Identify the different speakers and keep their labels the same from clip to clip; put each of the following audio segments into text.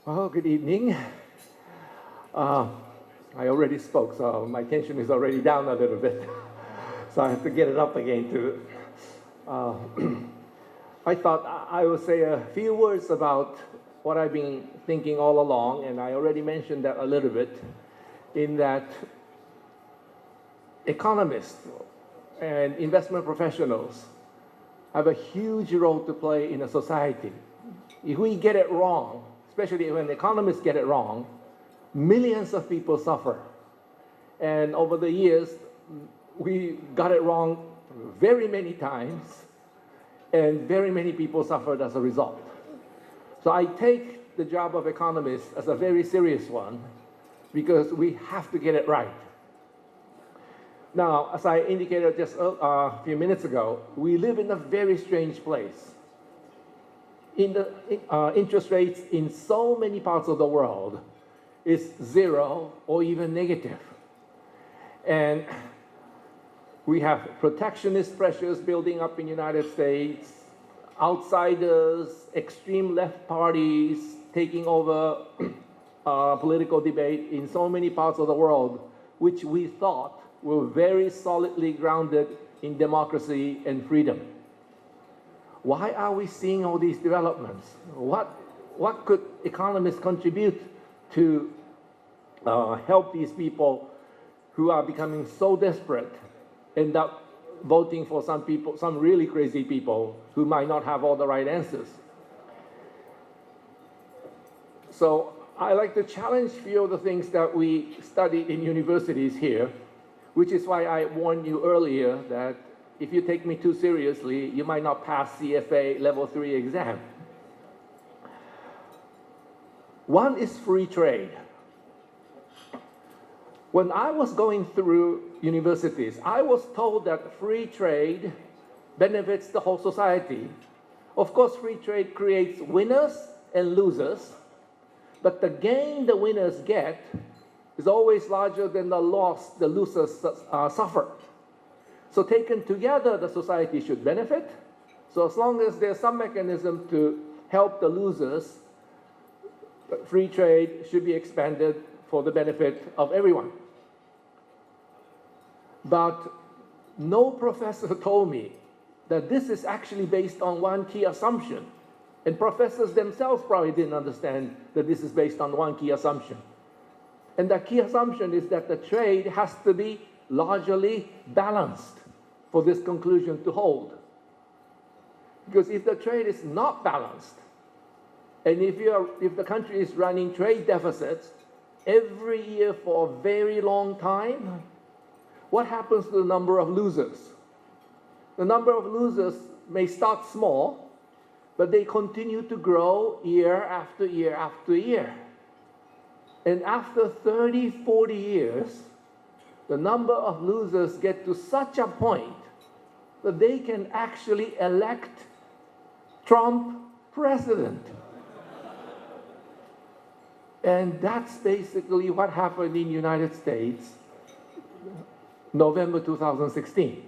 Speaker 1: Well, good evening. I already spoke, so my tension is already down a little bit. So I have to get it up again too. I thought I would say a few words about what I've been thinking all along, and I already mentioned that a little bit, in that economists and investment professionals have a huge role to play in a society. If we get it wrong, especially when economists get it wrong, millions of people suffer. And over the years, we got it wrong very many times, and very many people suffered as a result. So I take the job of economist as a very serious one, because we have to get it right. Now, as I indicated just a few minutes ago, we live in a very strange place. Interest rates in so many parts of the world is zero or even negative. And we have protectionist pressures building up in the United States, outsiders, extreme left parties taking over political debate in so many parts of the world, which we thought were very solidly grounded in democracy and freedom. Why are we seeing all these developments? What could economists contribute to help these people who are becoming so desperate end up voting for some people, some really crazy people who might not have all the right answers? So I like to challenge a few of the things that we studied in universities here, which is why I warned you earlier that if you take me too seriously, you might not pass CFA Level 3 exam. One is free trade. When I was going through universities, I was told that free trade benefits the whole society. Of course, free trade creates winners and losers, but the gain the winners get is always larger than the loss the losers suffer. So taken together, the society should benefit. So as long as there's some mechanism to help the losers, free trade should be expanded for the benefit of everyone. But no professor told me that this is actually based on one key assumption. And professors themselves probably didn't understand that this is based on one key assumption. And that key assumption is that the trade has to be largely balanced for this conclusion to hold. Because if the trade is not balanced, and if the country is running trade deficits every year for a very long time, what happens to the number of losers? The number of losers may start small, but they continue to grow year after year after year. And after 30, 40 years, the number of losers get to such a point that they can actually elect Trump president. And that's basically what happened in the United States, November 2016.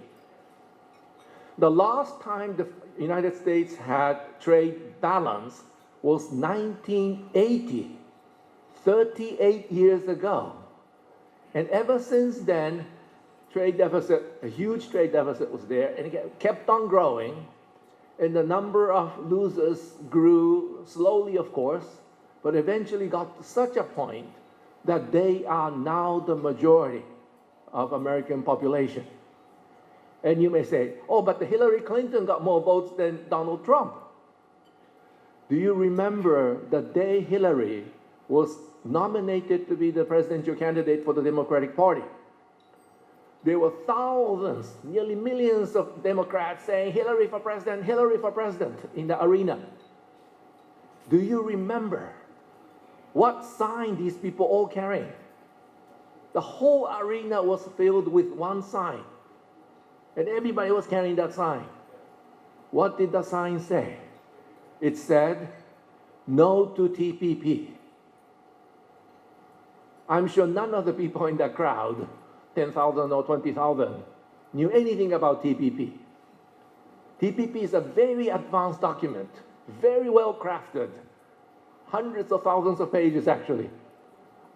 Speaker 1: The last time the United States had trade balance was 1980, 38 years ago. And ever since then, a huge trade deficit was there, and it kept on growing, and the number of losers grew slowly, of course, but eventually got to such a point that they are now the majority of American population. And you may say, oh, but Hillary Clinton got more votes than Donald Trump. Do you remember the day Hillary was nominated to be the presidential candidate for the Democratic Party? There were thousands, nearly millions of Democrats saying, Hillary for president in the arena. Do you remember what sign these people all carrying? The whole arena was filled with one sign, and everybody was carrying that sign. What did the sign say? It said, no to TPP. I'm sure none of the people in that crowd, 10,000 or 20,000, knew anything about TPP. TPP is a very advanced document, very well crafted, hundreds of thousands of pages actually.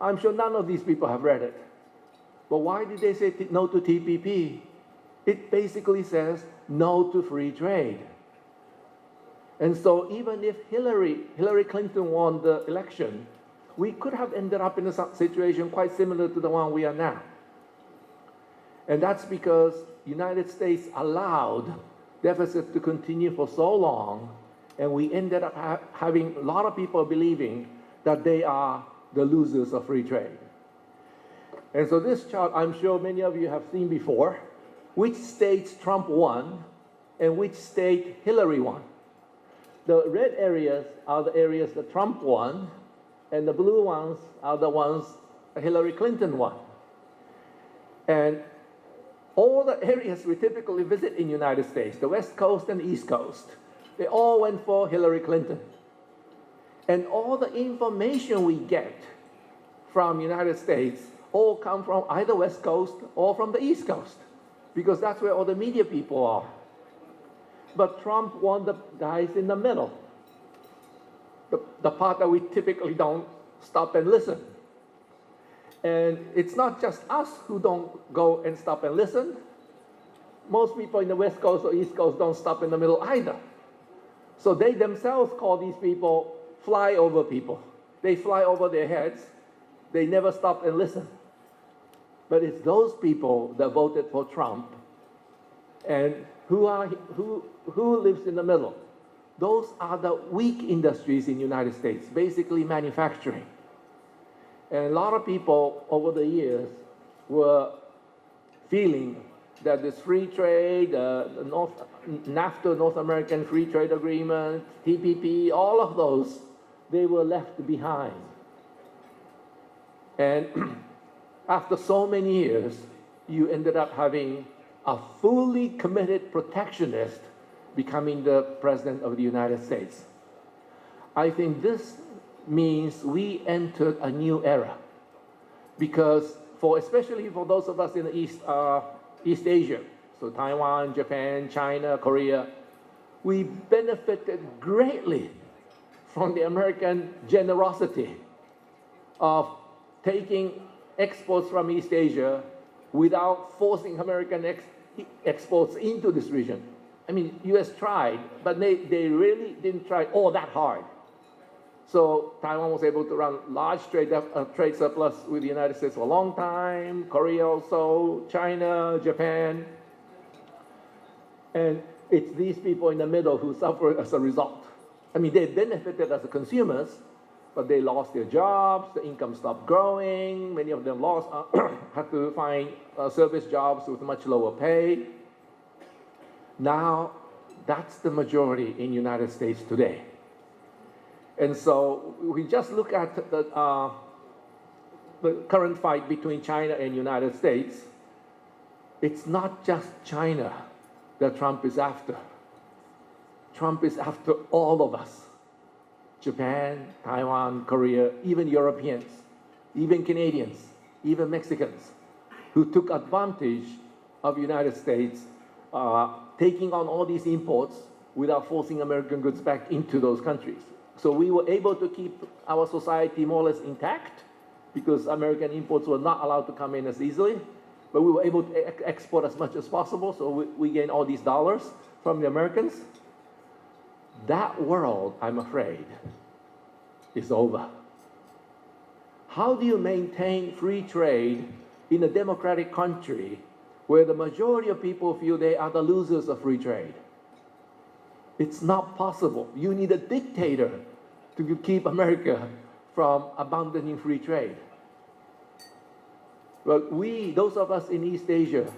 Speaker 1: I'm sure none of these people have read it. But why did they say no to TPP? It basically says no to free trade. And so even if Hillary Clinton won the election, we could have ended up in a situation quite similar to the one we are now. And that's because United States allowed deficit to continue for so long, and we ended up having a lot of people believing that they are the losers of free trade. And so this chart, I'm sure many of you have seen before, which states Trump won and which state Hillary won. The red areas are the areas that Trump won, and the blue ones are the ones Hillary Clinton won. And all the areas we typically visit in the United States, the West Coast and the East Coast, they all went for Hillary Clinton. And all the information we get from the United States all come from either West Coast or from the East Coast, because that's where all the media people are. But Trump won the guys in the middle, the part that we typically don't stop and listen. And it's not just us who don't go and stop and listen. Most people in the West Coast or East Coast don't stop in the middle either. So they themselves call these people flyover people. They fly over their heads. They never stop and listen. But it's those people that voted for Trump. And who lives in the middle? Those are the weak industries in the United States, basically manufacturing. And a lot of people over the years were feeling that this free trade, NAFTA, North American Free Trade Agreement, TPP, all of those, they were left behind. And after so many years, you ended up having a fully committed protectionist becoming the president of the United States. I think this means we entered a new era, because especially for those of us in the East Asia, so Taiwan, Japan, China, Korea, we benefited greatly from the American generosity of taking exports from East Asia without forcing American exports into this region. I mean, US tried, but they really didn't try all that hard. So Taiwan was able to run large trade surplus with the United States for a long time, Korea also, China, Japan. And it's these people in the middle who suffer as a result. I mean, they benefited as consumers, but they lost their jobs, the income stopped growing, many of them had to find service jobs with much lower pay. Now, that's the majority in the United States today. And so we just look at the current fight between China and the United States. It's not just China that Trump is after. Trump is after all of us. Japan, Taiwan, Korea, even Europeans, even Canadians, even Mexicans, who took advantage of the United States taking on all these imports without forcing American goods back into those countries. So we were able to keep our society more or less intact because American imports were not allowed to come in as easily, but we were able to export as much as possible, so we gained all these dollars from the Americans. That world, I'm afraid, is over. How do you maintain free trade in a democratic country where the majority of people feel they are the losers of free trade? It's not possible. You need a dictator to keep America from abandoning free trade. But those of us in East Asia,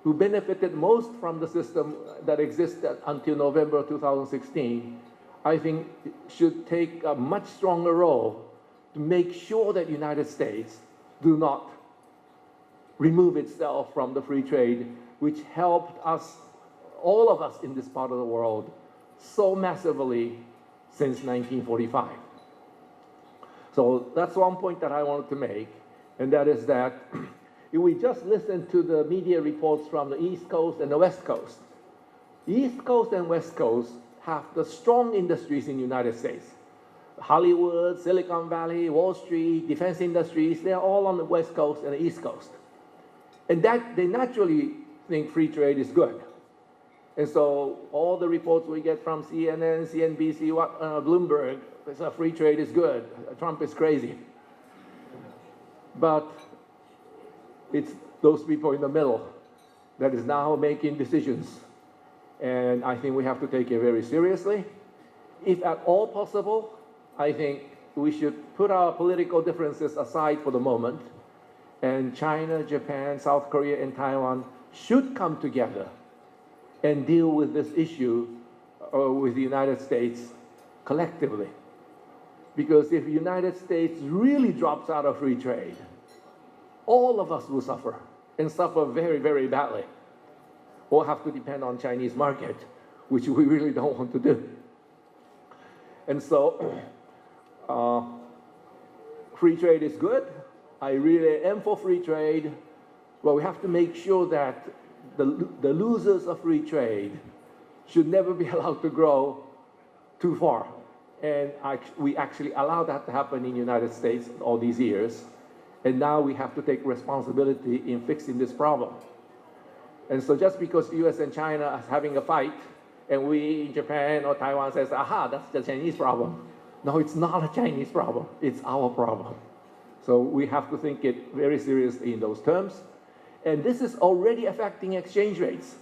Speaker 1: who benefited most from the system that existed until November 2016, I think should take a much stronger role to make sure that the United States do not remove itself from the free trade, which helped us, all of us in this part of the world, so massively since 1945. So that's one point that I wanted to make, and that is that if we just listen to the media reports from the East Coast and the West Coast, East Coast and West Coast have the strong industries in the United States. Hollywood, Silicon Valley, Wall Street, defense industries, they're all on the West Coast and the East Coast. And that they naturally think free trade is good. And so all the reports we get from CNN, CNBC, Bloomberg, free trade is good. Trump is crazy. But it's those people in the middle that is now making decisions. And I think we have to take it very seriously. If at all possible, I think we should put our political differences aside for the moment. And China, Japan, South Korea, and Taiwan should come together and deal with this issue with the United States collectively. Because if the United States really drops out of free trade, all of us will suffer, and suffer very, very badly. We'll have to depend on Chinese market, which we really don't want to do. And so, free trade is good. I really am for free trade, but we have to make sure that the losers of free trade should never be allowed to grow too far. And we actually allowed that to happen in the United States all these years. And now we have to take responsibility in fixing this problem. And so just because the US and China are having a fight, and we in Japan or Taiwan says, aha, that's the Chinese problem. No, it's not a Chinese problem, it's our problem. So we have to think it very seriously in those terms. And this is already affecting exchange rates.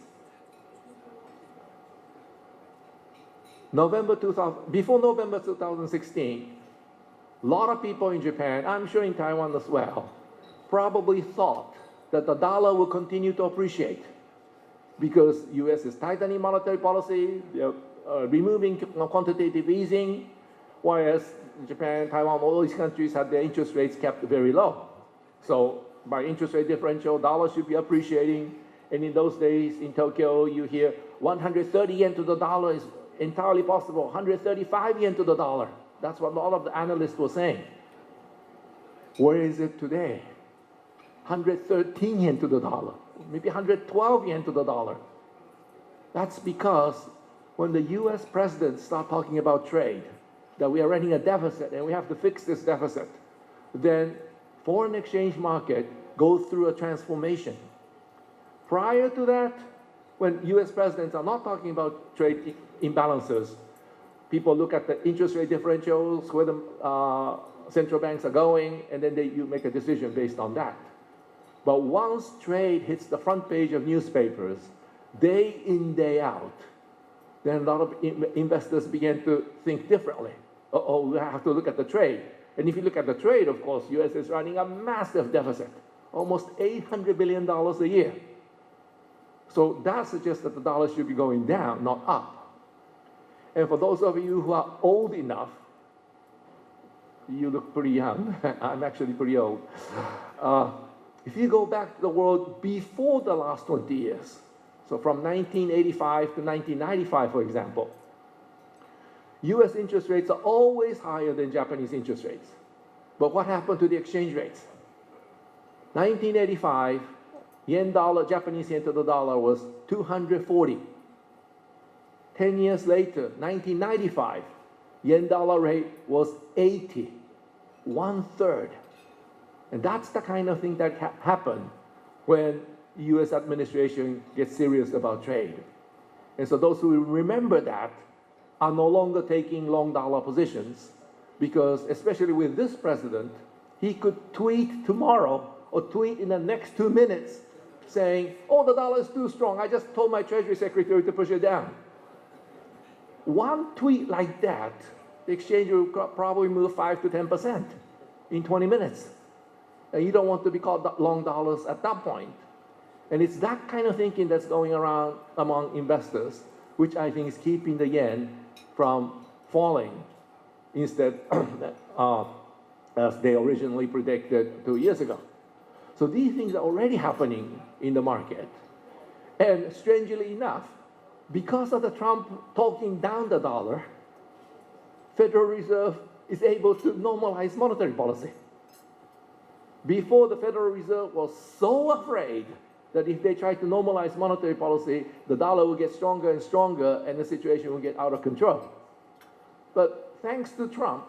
Speaker 1: Before November 2016, a lot of people in Japan, I'm sure in Taiwan as well, probably thought that the dollar will continue to appreciate because US is tightening monetary policy, removing quantitative easing, whereas Japan, Taiwan, all these countries had their interest rates kept very low. So by interest rate differential, dollar should be appreciating. And in those days in Tokyo, you hear 130 yen to the dollar is entirely possible, 135 yen to the dollar. That's what a lot of the analysts were saying. Where is it today? 113 yen to the dollar, maybe 112 yen to the dollar. That's because when the US president started talking about trade, that we are running a deficit and we have to fix this deficit, then foreign exchange market goes through a transformation. Prior to that, when US presidents are not talking about trade imbalances, people look at the interest rate differentials, where the central banks are going, and then you make a decision based on that. But once trade hits the front page of newspapers, day in, day out, then a lot of investors begin to think differently. We have to look at the trade. And if you look at the trade, of course, US is running a massive deficit, almost $800 billion a year. So that suggests that the dollar should be going down, not up. And for those of you who are old enough, you look pretty young. I'm actually pretty old. If you go back to the world before the last 20 years, so from 1985 to 1995, for example, US interest rates are always higher than Japanese interest rates. But what happened to the exchange rates? 1985, yen dollar, Japanese yen to the dollar was 240. 10 years later, 1995, yen dollar rate was 80, 1/3. And that's the kind of thing that happened when the US administration gets serious about trade. And so those who remember that are no longer taking long dollar positions because, especially with this president, he could tweet tomorrow or tweet in the next 2 minutes saying, oh, the dollar is too strong. I just told my Treasury Secretary to push it down. One tweet like that, the exchange will probably move 5 to 10% in 20 minutes. And you don't want to be called long dollars at that point. And it's that kind of thinking that's going around among investors, which I think is keeping the yen from falling instead as they originally predicted 2 years ago. So these things are already happening in the market. And strangely enough, because of the Trump talking down the dollar, Federal Reserve is able to normalize monetary policy. Before, the Federal Reserve was so afraid that if they try to normalize monetary policy, the dollar will get stronger and stronger and the situation will get out of control. But thanks to Trump,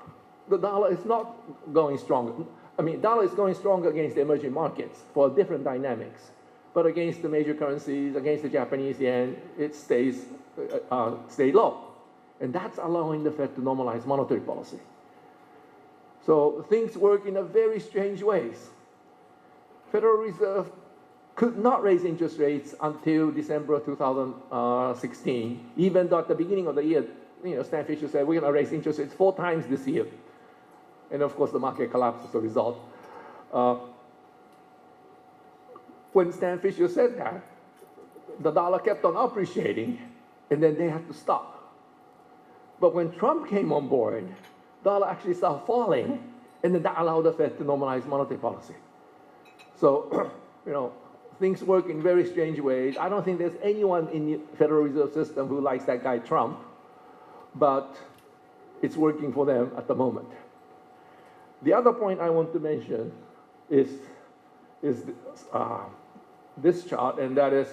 Speaker 1: the dollar is not going strong. I mean, dollar is going strong against the emerging markets for different dynamics. But against the major currencies, against the Japanese yen, it stays low. And that's allowing the Fed to normalize monetary policy. So things work in a very strange ways. Federal Reserve could not raise interest rates until December 2016, even though at the beginning of the year, Stan Fisher said, we're going to raise interest rates 4 times this year. And of course, the market collapsed as a result. When Stan Fisher said that, the dollar kept on appreciating, and then they had to stop. But when Trump came on board, dollar actually started falling, and then that allowed the Fed to normalize monetary policy. So, things work in very strange ways. I don't think there's anyone in the Federal Reserve System who likes that guy Trump, but it's working for them at the moment. The other point I want to mention is this chart, and that is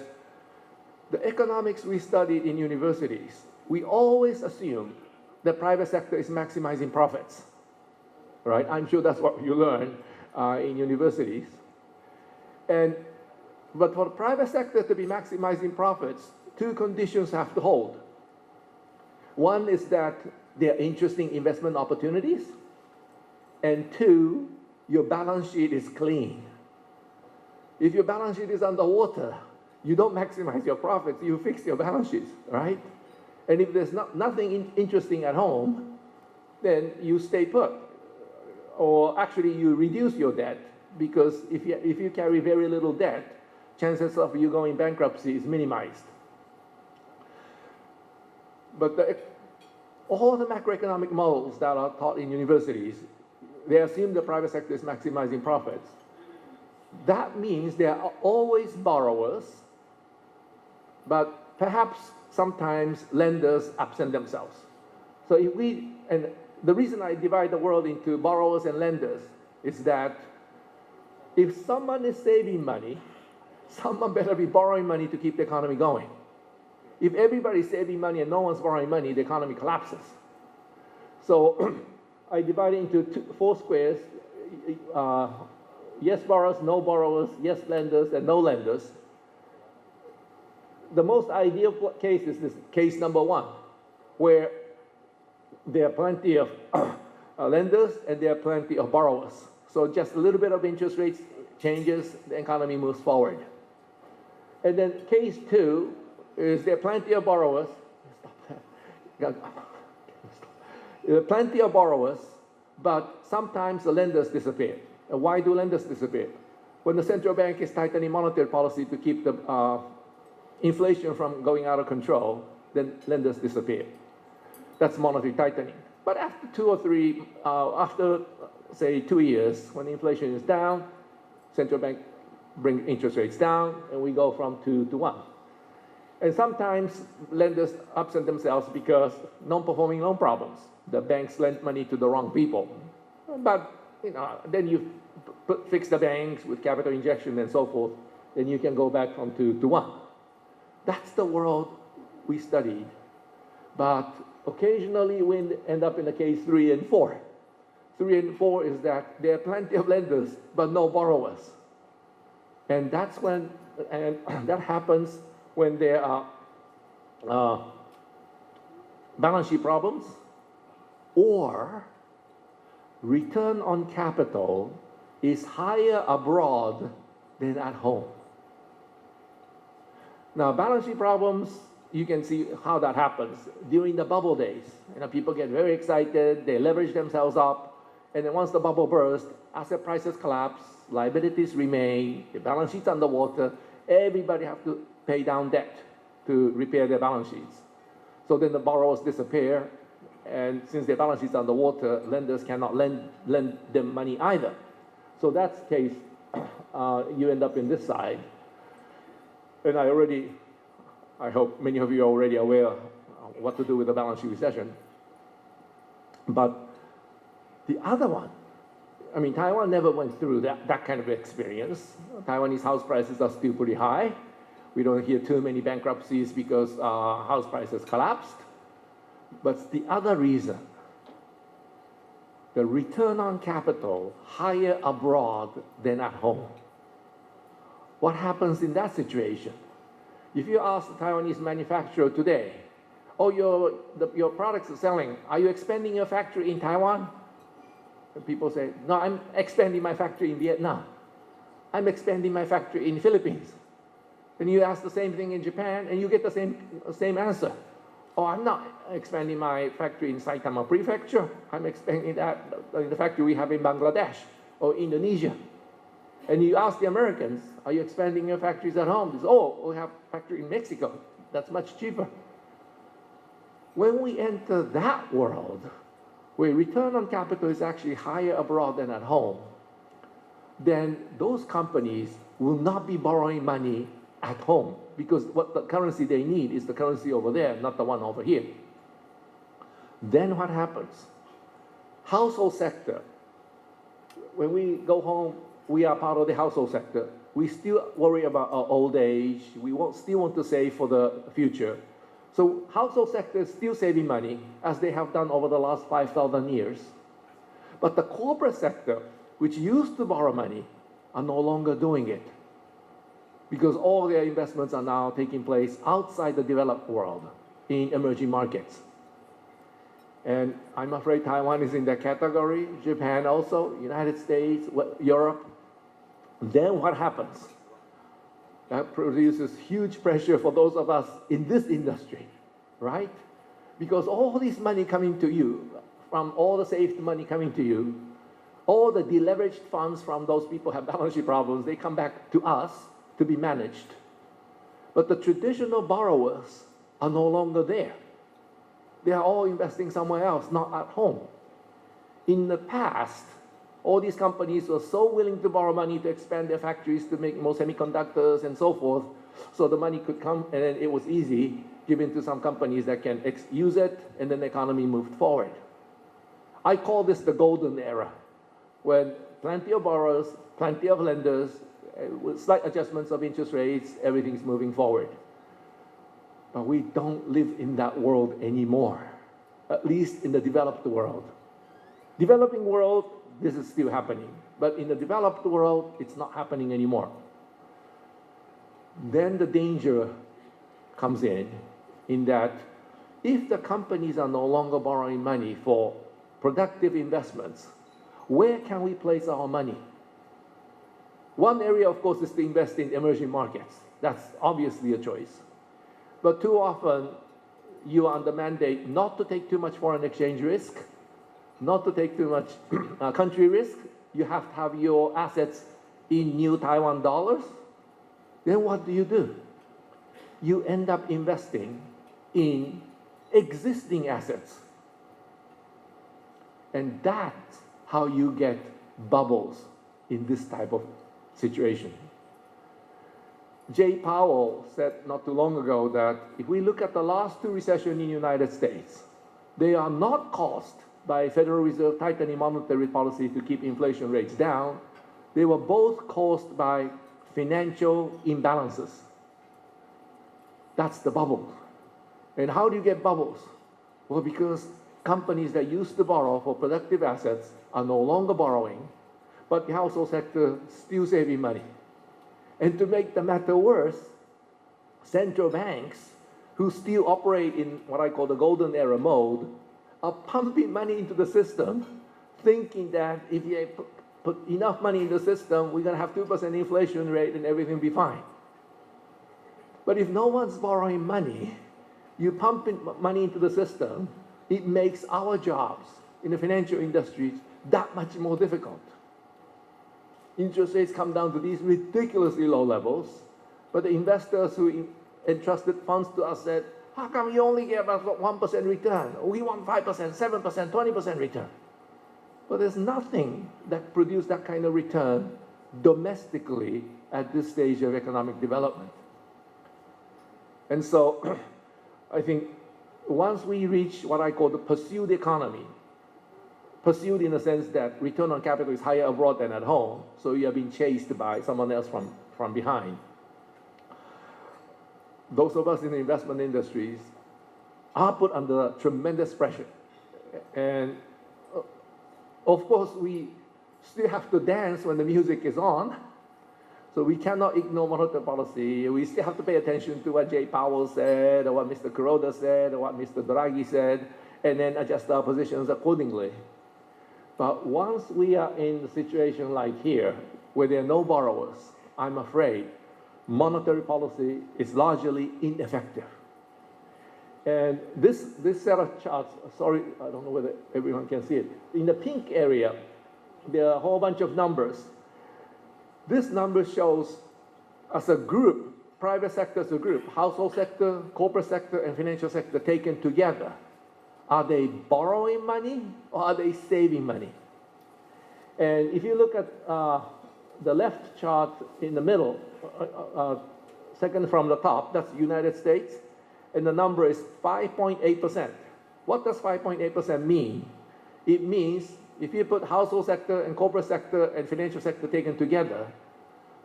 Speaker 1: the economics we studied in universities. We always assume the private sector is maximizing profits, right? I'm sure that's what you learn in universities. But for the private sector to be maximizing profits, 2 conditions have to hold. One is that there are interesting investment opportunities, and 2, your balance sheet is clean. If your balance sheet is underwater, you don't maximize your profits, you fix your balance sheets, right? And if there's nothing interesting at home, then you stay put. Or actually you reduce your debt, because if you carry very little debt, chances of you going bankruptcy is minimized. But all the macroeconomic models that are taught in universities, they assume the private sector is maximizing profits. That means there are always borrowers, but perhaps sometimes lenders absent themselves. So and the reason I divide the world into borrowers and lenders is that if someone is saving money, someone better be borrowing money to keep the economy going. If everybody's saving money and no one's borrowing money, the economy collapses. So I divide it into 4 squares. Yes borrowers, no borrowers, yes lenders, and no lenders. The most ideal case is this case number 1, where there are plenty of lenders and there are plenty of borrowers. So just a little bit of interest rates changes, the economy moves forward. And then case 2 is there are plenty of borrowers. There are plenty of borrowers, but sometimes the lenders disappear. And why do lenders disappear? When the central bank is tightening monetary policy to keep the inflation from going out of control, then lenders disappear. That's monetary tightening. But after 2 or 3, after say 2 years, when inflation is down, central bank bring interest rates down, and we go from 2 to 1. And sometimes lenders upset themselves because non-performing loan problems. The banks lend money to the wrong people. But then you fix the banks with capital injection and so forth, then you can go back from 2 to 1. That's the world we studied. But occasionally we end up in the case 3 and 4. 3 and 4 is that there are plenty of lenders, but no borrowers. And that happens when there are balance sheet problems, or return on capital is higher abroad than at home. Now, balance sheet problems, you can see how that happens. During the bubble days, people get very excited, they leverage themselves up, and then once the bubble bursts, asset prices collapse, liabilities remain, the balance sheet's underwater, everybody have to pay down debt to repair their balance sheets. So then the borrowers disappear, and since their balance sheet's underwater, lenders cannot lend them money either. So that's the case, you end up in this side. And I hope many of you are already aware of what to do with the balance sheet recession. But the other one, Taiwan never went through that kind of experience. Taiwanese house prices are still pretty high. We don't hear too many bankruptcies because house prices collapsed. But the other reason the return on capital higher abroad than at home. What happens in that situation? If you ask the Taiwanese manufacturer today, oh, your products are selling, are you expanding your factory in Taiwan? And people say, no, I'm expanding my factory in Vietnam. I'm expanding my factory in the Philippines. And you ask the same thing in Japan, and you get the same answer. Oh, I'm not expanding my factory in Saitama Prefecture. I'm expanding the factory we have in Bangladesh or Indonesia. And you ask the Americans, are you expanding your factories at home? They say, oh, we have a factory in Mexico. That's much cheaper. When we enter that world, where return on capital is actually higher abroad than at home, then those companies will not be borrowing money at home, because what the currency they need is the currency over there, not the one over here. Then what happens? Household sector. When we go home, we are part of the household sector. We still worry about our old age. We still want to save for the future. So household sector is still saving money, as they have done over the last 5,000 years. But the corporate sector, which used to borrow money, are no longer doing it, because all their investments are now taking place outside the developed world, in emerging markets. And I'm afraid Taiwan is in that category, Japan also, United States, Europe. Then what happens? That produces huge pressure for those of us in this industry, right? Because all this money coming to you, from all the saved money coming to you, all the deleveraged funds from those people who have balance sheet problems, they come back to us to be managed. But the traditional borrowers are no longer there. They are all investing somewhere else, not at home. In the past, all these companies were so willing to borrow money to expand their factories to make more semiconductors and so forth, so the money could come and then it was easy, given to some companies that can use it, and then the economy moved forward. I call this the golden era, when plenty of borrowers, plenty of lenders, with slight adjustments of interest rates, everything's moving forward. But we don't live in that world anymore, at least in the developed world. Developing world, this is still happening. But in the developed world, it's not happening anymore. Then the danger comes in that if the companies are no longer borrowing money for productive investments, where can we place our money? One area, of course, is to invest in emerging markets. That's obviously a choice. But too often, you are under mandate not to take too much foreign exchange risk, not to take too much country risk. You have to have your assets in new Taiwan dollars. Then what do? You end up investing in existing assets. And that's how you get bubbles in this type of situation. Jay Powell said not too long ago that if we look at the last two recessions in the United States, they are not caused by Federal Reserve tightening monetary policy to keep inflation rates down. They were both caused by financial imbalances. That's the bubble. And how do you get bubbles? Well, because companies that used to borrow for productive assets are no longer borrowing, but the household sector still saving money. And to make the matter worse, central banks, who still operate in what I call the golden era mode, are pumping money into the system, thinking that if you put enough money in the system, we're going to have 2% inflation rate and everything will be fine. But if no one's borrowing money, you pump money into the system, it makes our jobs in the financial industries that much more difficult. Interest rates come down to these ridiculously low levels, but the investors who entrusted funds to us said, how come you only get about 1% return? We want 5%, 7%, 20% return. But there's nothing that produced that kind of return domestically at this stage of economic development. And so I think once we reach what I call the pursued economy, pursued in the sense that return on capital is higher abroad than at home, so you are being chased by someone else from behind. Those of us in the investment industries are put under tremendous pressure. And Of course, we still have to dance when the music is on. So we cannot ignore monetary policy. We still have to pay attention to what Jay Powell said, or what Mr. Kuroda said, or what Mr. Draghi said, and then adjust our positions accordingly. But once we are in a situation like here, where there are no borrowers, I'm afraid monetary policy is largely ineffective. And this set of charts, sorry, I don't know whether everyone can see it. In the pink area, there are a whole bunch of numbers. This number shows, as a group, private sector as a group, household sector, corporate sector, and financial sector taken together. Are they borrowing money or are they saving money? And if you look at the left chart in the middle, second from the top, that's the United States, and the number is 5.8%. What does 5.8% mean? It means if you put household sector and corporate sector and financial sector taken together,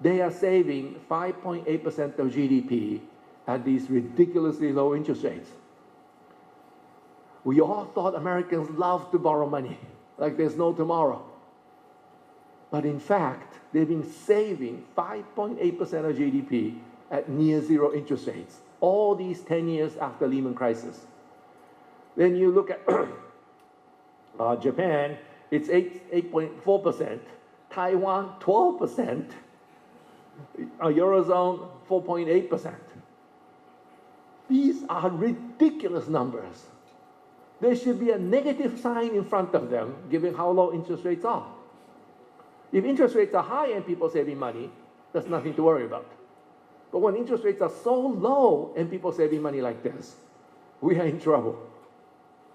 Speaker 1: they are saving 5.8% of GDP at these ridiculously low interest rates. We all thought Americans love to borrow money, like there's no tomorrow. But in fact, they've been saving 5.8% of GDP at near zero interest rates, all these 10 years after Lehman crisis. Then you look at Japan, it's 8.4%, Taiwan, 12%, Eurozone, 4.8%. These are ridiculous numbers. There should be a negative sign in front of them, given how low interest rates are. If interest rates are high and people saving money, there's nothing to worry about. But when interest rates are so low and people saving money like this, we are in trouble.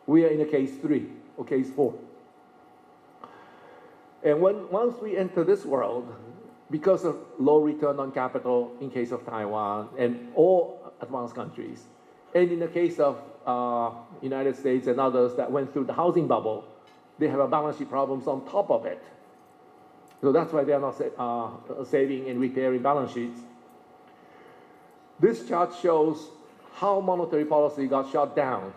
Speaker 1: We are in a case 3 or case 4. And once we enter this world, because of low return on capital in case of Taiwan and all advanced countries, and in the case of United States and others that went through the housing bubble, they have a balance sheet problems on top of it. So that's why they are not saving and repairing balance sheets. This chart shows how monetary policy got shut down.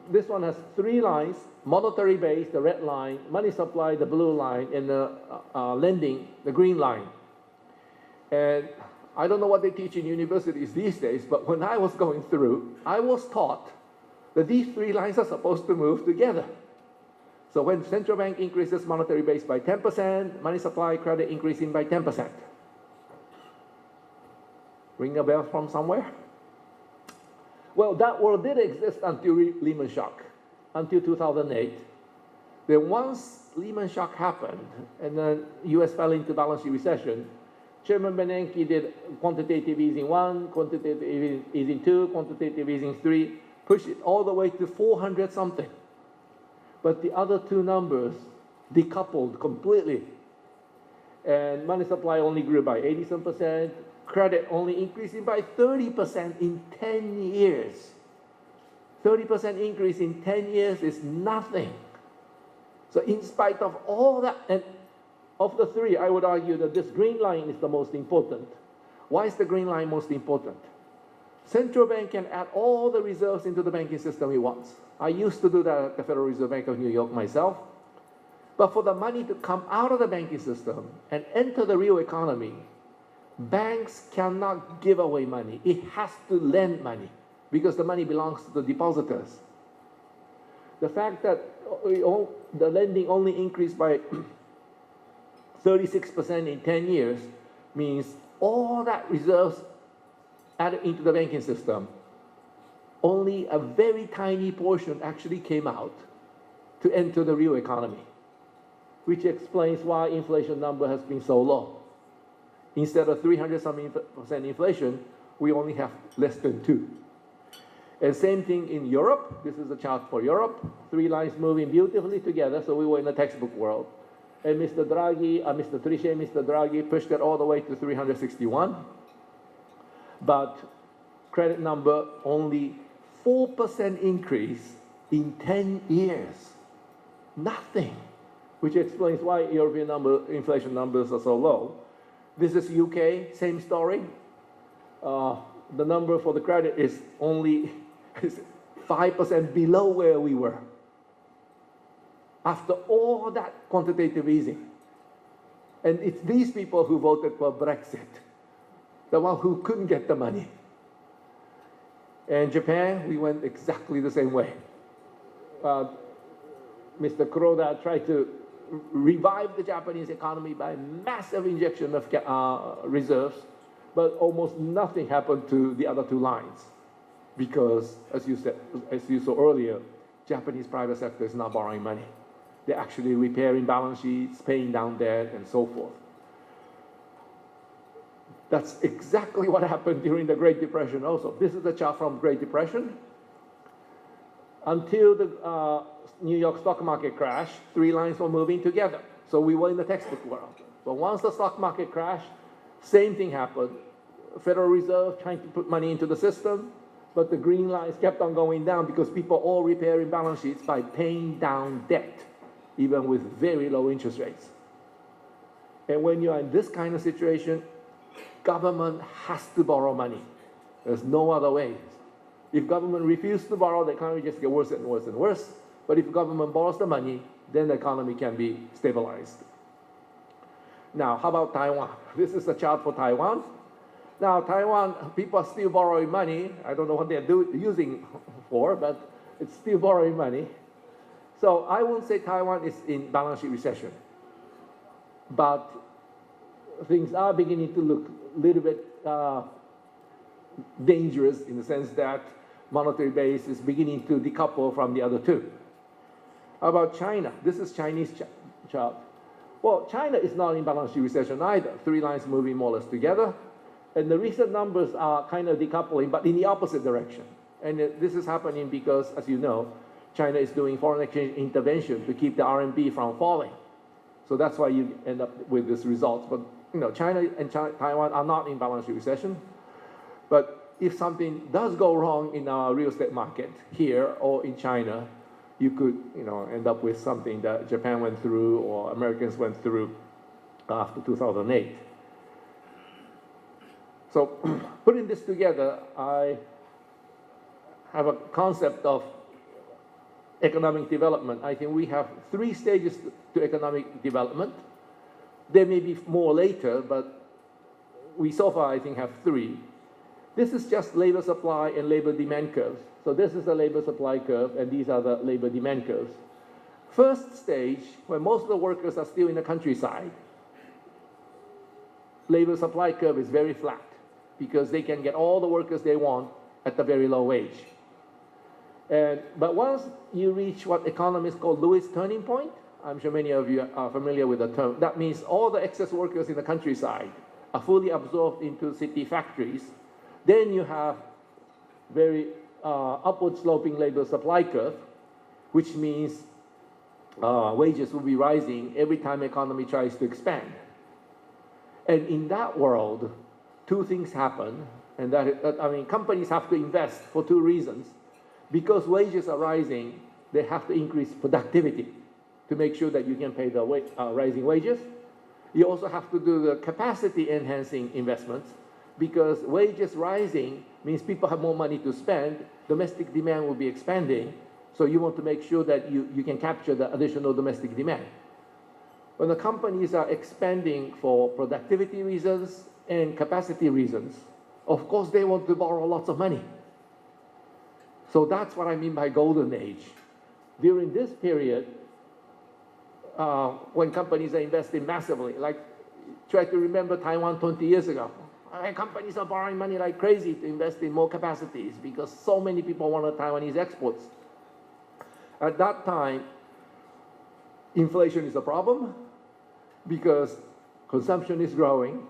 Speaker 1: This one has 3 lines: monetary base, the red line, money supply, the blue line, and the lending, the green line. And I don't know what they teach in universities these days, but when I was going through, I was taught that these 3 lines are supposed to move together. So when central bank increases monetary base by 10%, money supply, credit increasing by 10%. Ring a bell from somewhere? Well, that world did exist until Lehman shock, until 2008. Then once Lehman shock happened, and then US fell into balance sheet recession, Chairman Bernanke did quantitative easing 1, quantitative easing 2, quantitative easing 3, pushed it all the way to 400 something. But the other 2 numbers decoupled completely. And money supply only grew by 80% credit only increasing by 30% in 10 years. 30% increase in 10 years is nothing. So in spite of all that, and of the 3, I would argue that this green line is the most important. Why is the green line most important? Central bank can add all the reserves into the banking system it wants. I used to do that at the Federal Reserve Bank of New York myself. But for the money to come out of the banking system and enter the real economy, banks cannot give away money. It has to lend money because the money belongs to the depositors. The fact that the lending only increased by 36% in 10 years means all that reserves added into the banking system, only a very tiny portion actually came out to enter the real economy, which explains why inflation number has been so low. Instead of 300-something% inflation, we only have less than 2. And same thing in Europe. This is a chart for Europe. 3 lines moving beautifully together, so we were in a textbook world. And Mr. Draghi pushed it all the way to 361. But credit number only 4% increase in 10 years. Nothing. Which explains why European inflation numbers are so low. This is UK, same story. The number for the credit is only 5% below where we were. after all that quantitative easing. And it's these people who voted for Brexit, the one who couldn't get the money. And Japan, we went exactly the same way. Mr. Kuroda tried to revive the Japanese economy by massive injection of reserves, but almost nothing happened to the other two lines because, as you saw earlier, Japanese private sector is not borrowing money. They're actually repairing balance sheets, paying down debt, and so forth. That's exactly what happened during the Great Depression also. This is the chart from Great Depression. Until the New York stock market crash, three lines were moving together. So we were in the textbook world. But once the stock market crashed, same thing happened. Federal Reserve trying to put money into the system, but the green lines kept on going down because people all repairing balance sheets by paying down debt, even with very low interest rates. And when you are in this kind of situation, government has to borrow money. There's no other way. If government refuses to borrow, the economy just gets worse and worse and worse. But if government borrows the money, then the economy can be stabilized. Now, how about Taiwan? This is a chart for Taiwan. Now, Taiwan, people are still borrowing money. I don't know what they're using for, but it's still borrowing money. So I won't say Taiwan is in balance sheet recession. But things are beginning to look a little bit dangerous in the sense that monetary base is beginning to decouple from the other two. How about China? This is Chinese chart. Well, China is not in balance sheet recession either. Three lines moving more or less together. And the recent numbers are kind of decoupling, but in the opposite direction. And this is happening because, as you know, China is doing foreign exchange intervention to keep the RMB from falling. So that's why you end up with this result. But China and Taiwan are not in balance sheet recession. But if something does go wrong in our real estate market here or in China, you could end up with something that Japan went through or Americans went through after 2008. So putting this together, I have a concept of economic development. I think we have three stages to economic development. There may be more later, but we so far, I think, have three. This is just labor supply and labor demand curves. So this is the labor supply curve, and these are the labor demand curves. First stage, when most of the workers are still in the countryside, labor supply curve is very flat because they can get all the workers they want at a very low wage. But once you reach what economists call Lewis turning point, I'm sure many of you are familiar with the term. That means all the excess workers in the countryside are fully absorbed into city factories. Then you have very upward sloping labor supply curve, which means wages will be rising every time the economy tries to expand. And in that world, two things happen, and companies have to invest for two reasons. Because wages are rising, they have to increase productivity to make sure that you can pay the rising wages. You also have to do the capacity enhancing investments because wages rising means people have more money to spend, domestic demand will be expanding, so you want to make sure that you can capture the additional domestic demand. When the companies are expanding for productivity reasons and capacity reasons, of course they want to borrow lots of money. So that's what I mean by golden age. During this period, when companies are investing massively, like try to remember Taiwan 20 years ago. Companies are borrowing money like crazy to invest in more capacities because so many people wanted Taiwanese exports. At that time, inflation is a problem because consumption is growing,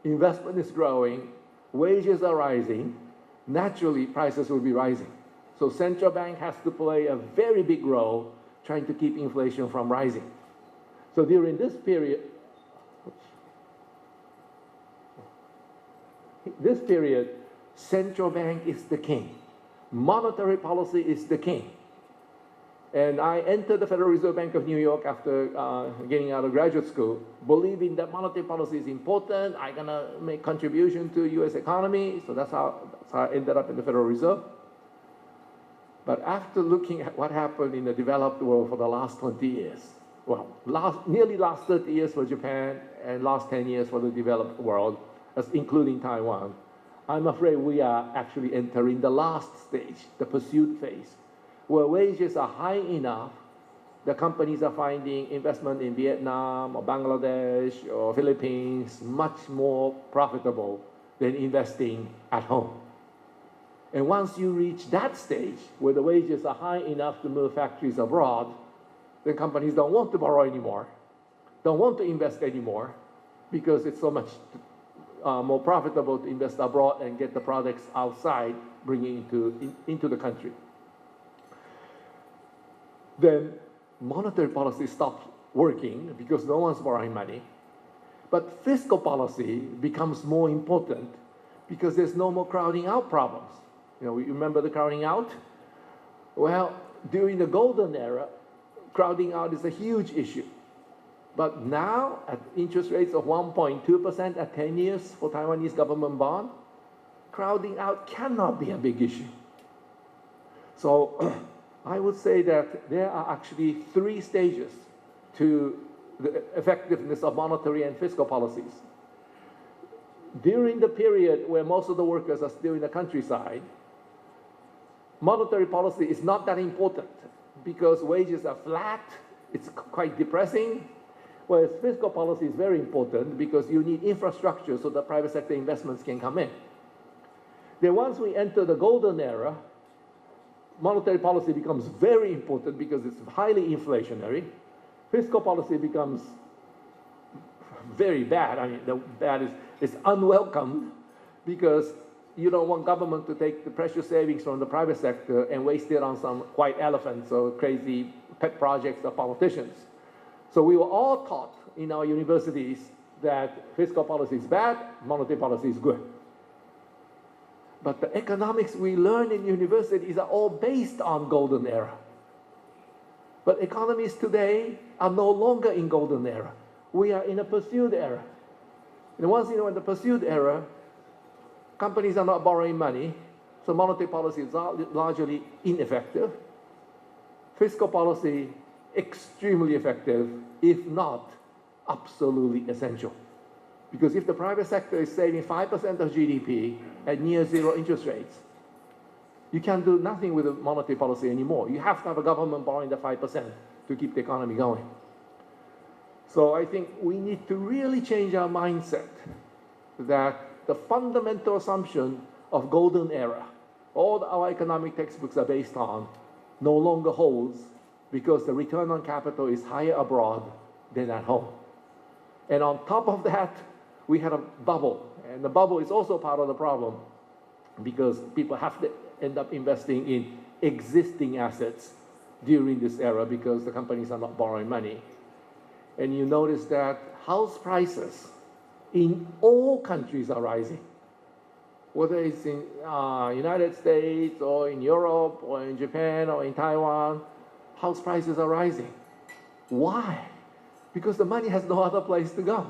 Speaker 1: investment is growing, wages are rising, naturally prices will be rising. So central bank has to play a very big role trying to keep inflation from rising. So during this period, central bank is the king. Monetary policy is the king. And I entered the Federal Reserve Bank of New York after getting out of graduate school, believing that monetary policy is important. I'm gonna make contribution to U.S. economy. So that's how I ended up in the Federal Reserve. But after looking at what happened in the developed world for the last 20 years, well, nearly last 30 years for Japan and last 10 years for the developed world, including Taiwan, I'm afraid we are actually entering the last stage, the pursuit phase, where wages are high enough, the companies are finding investment in Vietnam or Bangladesh or Philippines much more profitable than investing at home. And once you reach that stage where the wages are high enough to move factories abroad, then companies don't want to borrow anymore, don't want to invest anymore, because it's so much more profitable to invest abroad and get the products outside, bringing into the country. Then monetary policy stops working because no one's borrowing money. But fiscal policy becomes more important because there's no more crowding out problems. You remember the crowding out? Well, during the golden era, crowding out is a huge issue. But now, at interest rates of 1.2% at 10 years for Taiwanese government bond, crowding out cannot be a big issue. So I would say that there are actually 3 stages to the effectiveness of monetary and fiscal policies. During the period where most of the workers are still in the countryside, monetary policy is not that important because wages are flat, it's quite depressing, whereas fiscal policy is very important because you need infrastructure so that private sector investments can come in. Then once we enter the golden era, monetary policy becomes very important because it's highly inflationary. Fiscal policy becomes very bad. I mean, the bad is unwelcome because you don't want government to take the precious savings from the private sector and waste it on some white elephants or crazy pet projects of politicians. So we were all taught in our universities that fiscal policy is bad, monetary policy is good. But the economics we learn in universities are all based on golden era. But economists today are no longer in golden era. We are in a pursuit era. And once in the pursuit era, companies are not borrowing money, so monetary policy is largely ineffective. Fiscal policy, extremely effective, if not absolutely essential. Because if the private sector is saving 5% of GDP at near zero interest rates, you can't do nothing with the monetary policy anymore. You have to have a government borrowing the 5% to keep the economy going. So I think we need to really change our mindset that the fundamental assumption of golden era, all our economic textbooks are based on, no longer holds because the return on capital is higher abroad than at home. And on top of that, we had a bubble. And the bubble is also part of the problem because people have to end up investing in existing assets during this era because the companies are not borrowing money. And you notice that house prices in all countries are rising. Whether it's in United States or in Europe or in Japan or in Taiwan, house prices are rising. Why? Because the money has no other place to go.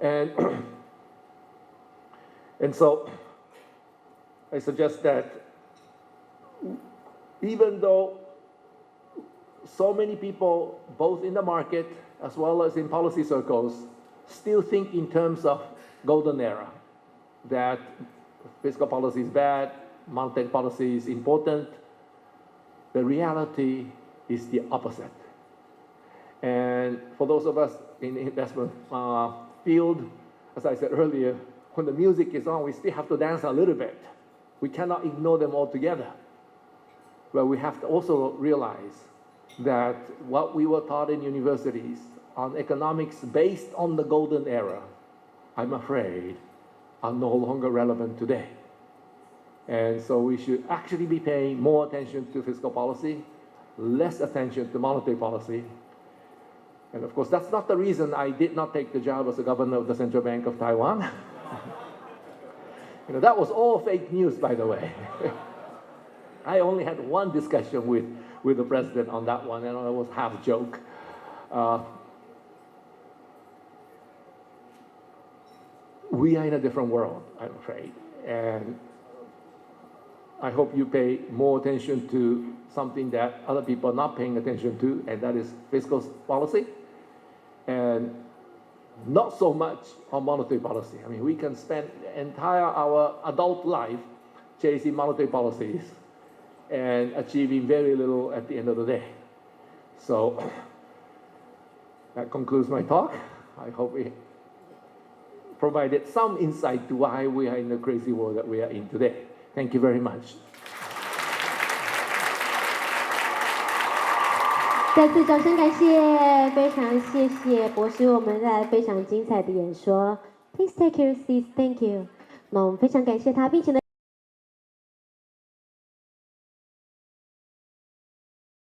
Speaker 1: And, and so I suggest that even though so many people, both in the market as well as in policy circles, still think in terms of golden era, that fiscal policy is bad, monetary policy is important, the reality is the opposite. And for those of us in the investment field, as I said earlier, when the music is on, we still have to dance a little bit. We cannot ignore them altogether. But we have to also realize that what we were taught in universities on economics based on the golden era, I'm afraid, are no longer relevant today. And so we should actually be paying more attention to fiscal policy, less attention to monetary policy. And of course, that's not the reason I did not take the job as the governor of the Central Bank of Taiwan. That was all fake news, by the way. I only had one discussion with the president on that one, and it was half joke. We are in a different world, I'm afraid. And I hope you pay more attention to something that other people are not paying attention to, and that is fiscal policy, and not so much on monetary policy. I mean, we can spend our adult life chasing monetary policies and achieving very little at the end of the day. So that concludes my talk. I hope it provided some insight to why we are in the crazy world that we are in today. Thank you very much.
Speaker 2: 再次掌声感谢，非常谢谢博士为我们带来非常精彩的演说。Please take your seats, thank you。那我们非常感谢他，并且呢。